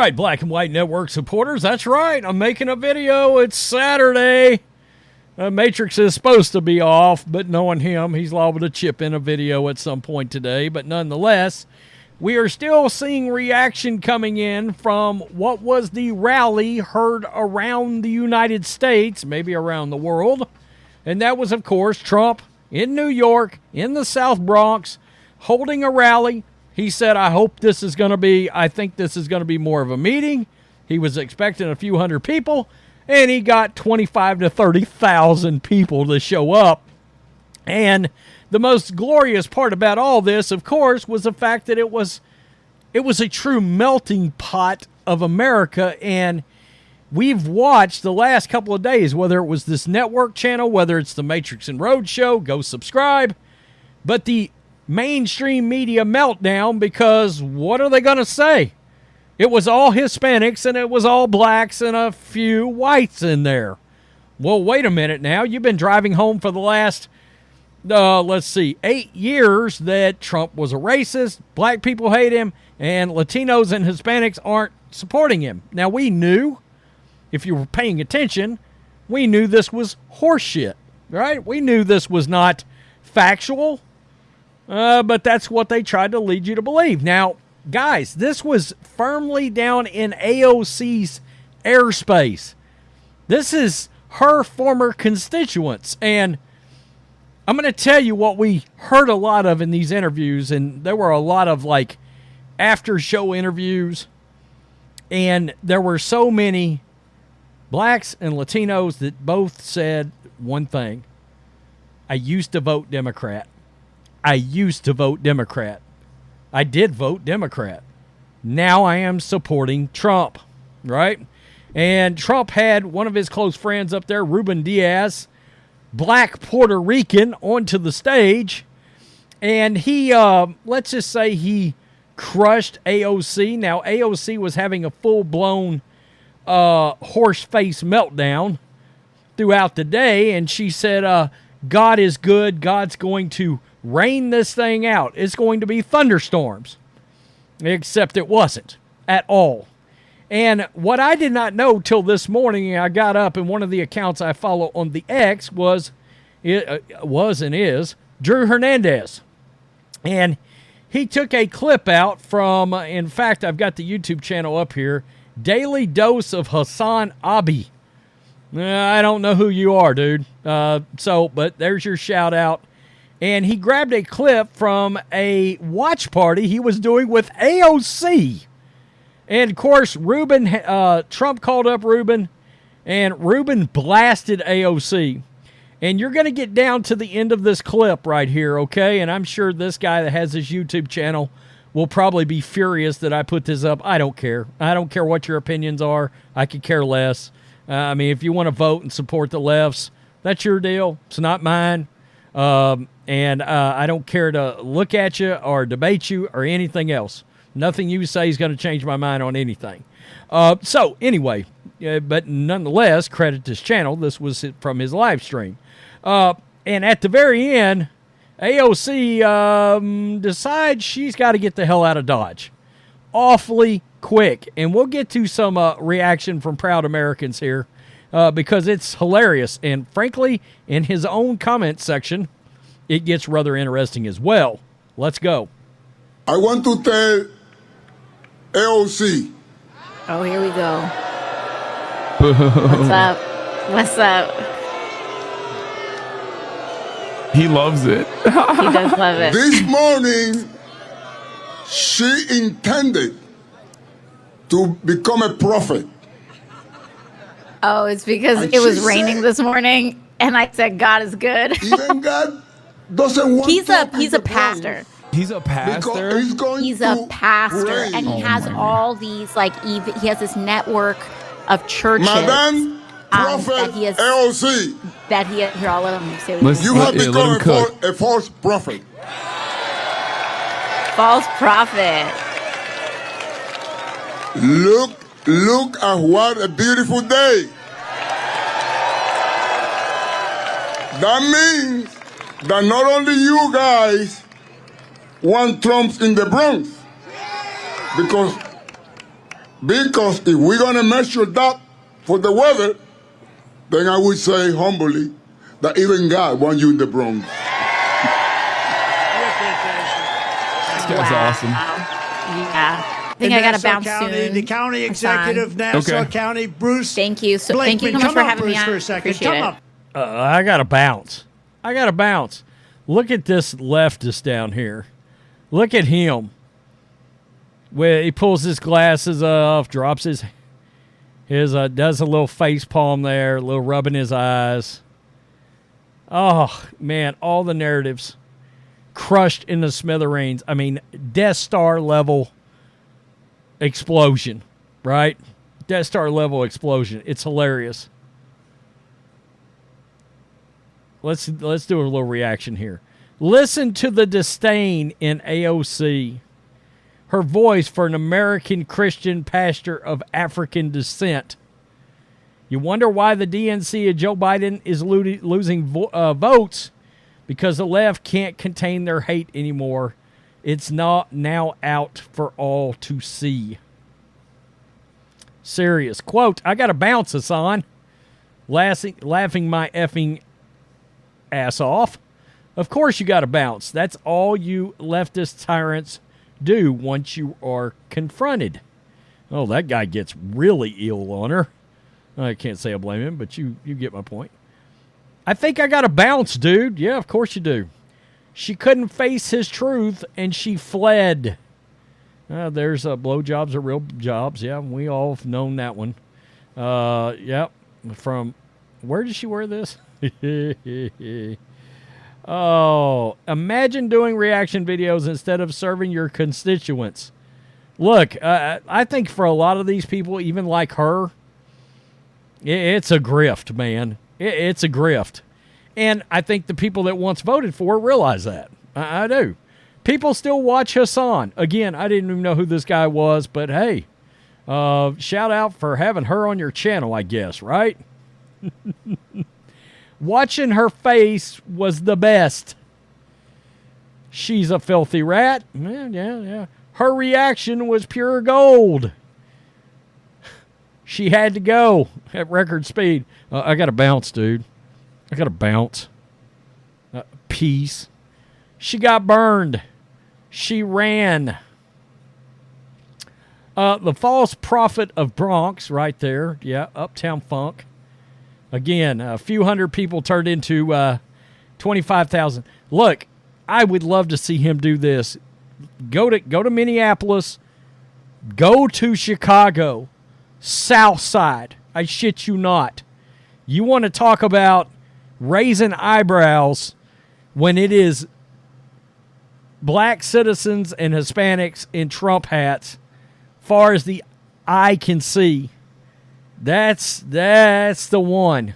right, Black and White Network supporters. That's right. I'm making a video. It's Saturday. Matrix is supposed to be off, but knowing him, he's liable to chip in a video at some point today. But nonetheless, we are still seeing reaction coming in from what was the rally heard around the United States, maybe around the world. And that was, of course, Trump in New York, in the South Bronx, holding a rally. He said, I think this is going to be more of a meeting. He was expecting a few hundred people, and he got 25 to 30,000 people to show up. And the most glorious part about all this, of course, was the fact that it was a true melting pot of America. And we've watched the last couple of days, whether it was this network channel, whether it's the Matrix and Road Show, go subscribe. But the mainstream media meltdown, because what are they going to say? It was all Hispanics and it was all blacks and a few whites in there. Well, wait a minute now. You've been driving home for the last, 8 years that Trump was a racist, black people hate him, and Latinos and Hispanics aren't supporting him. Now, we knew, if you were paying attention, we knew this was horseshit, right? We knew this was not factual. But that's what they tried to lead you to believe. Now, guys, this was firmly down in AOC's airspace. This is her former constituents. And I'm going to tell you what we heard a lot of in these interviews. And there were a lot of, after-show interviews. And there were so many blacks and Latinos that both said one thing. I used to vote Democrat. I used to vote Democrat. I did vote Democrat. Now I am supporting Trump, right? And Trump had one of his close friends up there, Ruben Diaz, black Puerto Rican, onto the stage. And he, let's just say he crushed AOC. Now, AOC was having a full-blown horse face meltdown throughout the day. And she said, God is good. God's going to rain this thing out. It's going to be thunderstorms. Except it wasn't at all. And what I did not know till this morning, I got up, and one of the accounts I follow on the X was and is Drew Hernandez. And he took a clip out from, in fact, I've got the YouTube channel up here, Daily Dose of Hassan Abi. I don't know who you are, dude. But there's your shout out. And he grabbed a clip from a watch party he was doing with AOC. And, of course, Trump called up Ruben, and Ruben blasted AOC. And you're going to get down to the end of this clip right here, okay? And I'm sure this guy that has his YouTube channel will probably be furious that I put this up. I don't care. I don't care what your opinions are. I could care less. If you want to vote and support the lefts, that's your deal. It's not mine. And I don't care to look at you or debate you or anything else. Nothing you say is going to change my mind on anything. So anyway, but nonetheless, credit this channel. This was from his live stream. And at the very end, AOC decides she's got to get the hell out of Dodge. Awfully quick. And we'll get to some reaction from proud Americans here because it's hilarious. And frankly, in his own comment section, it gets rather interesting as well. Let's go. I want to tell AOC. Oh, here we go. What's up? What's up? He loves it. He does love it. This morning, she intended to become a prophet. Oh, it's because And it was she raining said- this morning, and I said God is good. Even God doesn't want He's Trump in a the pastor. Bronx He's a because pastor. he's going He's to a pastor, rain. and he has all these he has this network of churches. Madame Prophet that he has- AOC, That he here, I'll let him say what Listen. he you have Yeah, let become him cook. a false prophet. false prophet. Look at what a beautiful day. That means that not only you guys want Trump in the Bronx, because Because if we're going to measure that for the weather, then I would say humbly that even God wants you in the Bronx. This guy's awesome. Yeah. I think I got to bounce soon. The county executive, Nassau County, Bruce. Thank you. So, thank you so much for having me on. For a second. Appreciate Come it. up. I got to bounce. Look at this leftist down here. Look at him. Where he pulls his glasses off, drops his does a little face palm there, a little rubbing his eyes. Oh, man, all the narratives crushed in the smithereens. I mean, Death Star level explosion, right? Death Star level explosion. It's hilarious. Let's do a little reaction here. Listen to the disdain in AOC. Her voice for an American Christian pastor of African descent. You wonder why the DNC of Joe Biden is losing votes, because the left can't contain their hate anymore. It's not now out for all to see. Serious. Quote, I got to bounce, Hassan. Laughing my effing ass off. Of course you got to bounce. That's all you leftist tyrants do once you are confronted. Oh, that guy gets really ill on her. I can't say I blame him, but you get my point. I think I got to bounce, dude. Yeah, of course you do. She couldn't face his truth, and she fled. There's blowjobs are real jobs. Yeah, we all have known that one. Yep. From where did she wear this? Oh, imagine doing reaction videos instead of serving your constituents. Look, I think for a lot of these people, even like her, it's a grift, man. It's a grift. And I think the people that once voted for her realize that. I do. People still watch Hassan. Again, I didn't even know who this guy was, but hey, shout out for having her on your channel, I guess, right? Watching her face was the best. She's a filthy rat. Yeah. Her reaction was pure gold. She had to go at record speed. I got to bounce, dude. I got to bounce. Peace. She got burned. She ran. The false prophet of Bronx, right there. Yeah, Uptown Funk. Again, a few hundred people turned into 25,000. Look, I would love to see him do this. Go to Minneapolis. Go to Chicago. South Side. I shit you not. You want to talk about raising eyebrows when it is black citizens and Hispanics in Trump hats, far as the eye can see. That's the one.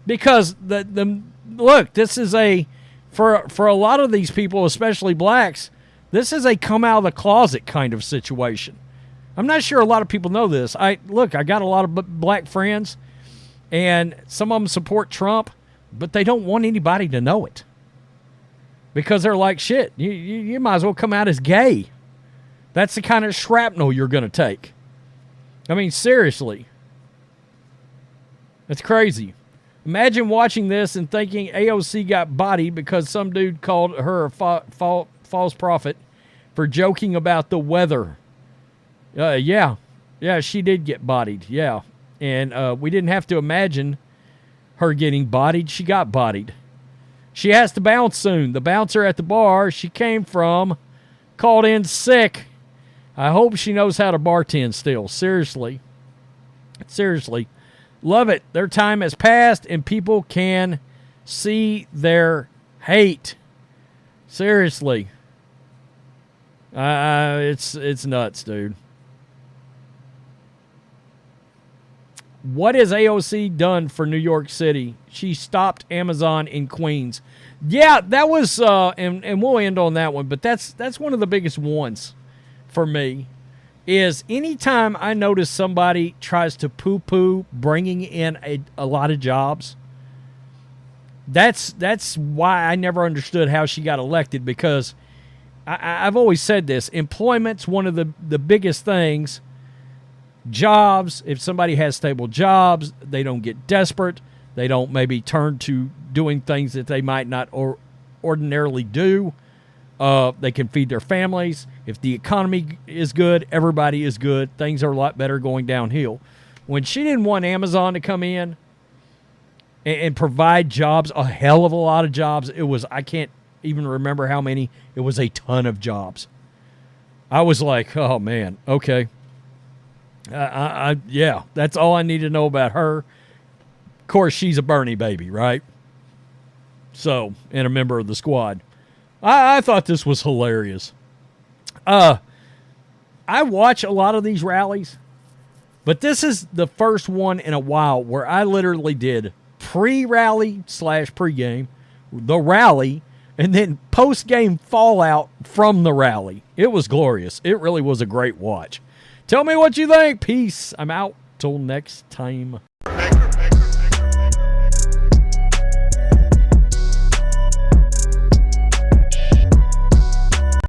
Because look, this is for a lot of these people, especially blacks, this is a come out of the closet kind of situation. I'm not sure a lot of people know this. I got a lot of black friends, and some of them support Trump, but they don't want anybody to know it. Because they're like, shit, you might as well come out as gay. That's the kind of shrapnel you're going to take. I mean, seriously. That's crazy. Imagine watching this and thinking AOC got bodied because some dude called her a false prophet for joking about the weather. Yeah, she did get bodied, yeah. And we didn't have to imagine her getting bodied. She got bodied. She has to bounce soon. The bouncer at the bar she came from called in sick. I hope she knows how to bartend still. Seriously. Love it. Their time has passed and people can see their hate. Seriously. It's nuts, dude. What has AOC done for New York City? She stopped Amazon in Queens. Yeah, that was, and we'll end on that one, but that's one of the biggest ones for me, is anytime I notice somebody tries to poo-poo bringing in a lot of jobs, that's why I never understood how she got elected, because I've always said this, employment's one of the biggest things jobs. If somebody has stable jobs, they don't get desperate. They don't maybe turn to doing things that they might not ordinarily do. They can feed their families. If the economy is good, everybody is good. Things are a lot better going downhill. When she didn't want Amazon to come in and provide jobs, a hell of a lot of jobs, it was, I can't even remember how many, it was a ton of jobs. I was like, oh man, okay. Yeah, that's all I need to know about her. Of course, she's a Bernie baby, right? So, and a member of the squad. I thought this was hilarious. I watch a lot of these rallies, but this is the first one in a while where I literally did pre-rally / pregame, the rally, and then post-game fallout from the rally. It was glorious. It really was a great watch. Tell me what you think. Peace. I'm out. Till next time.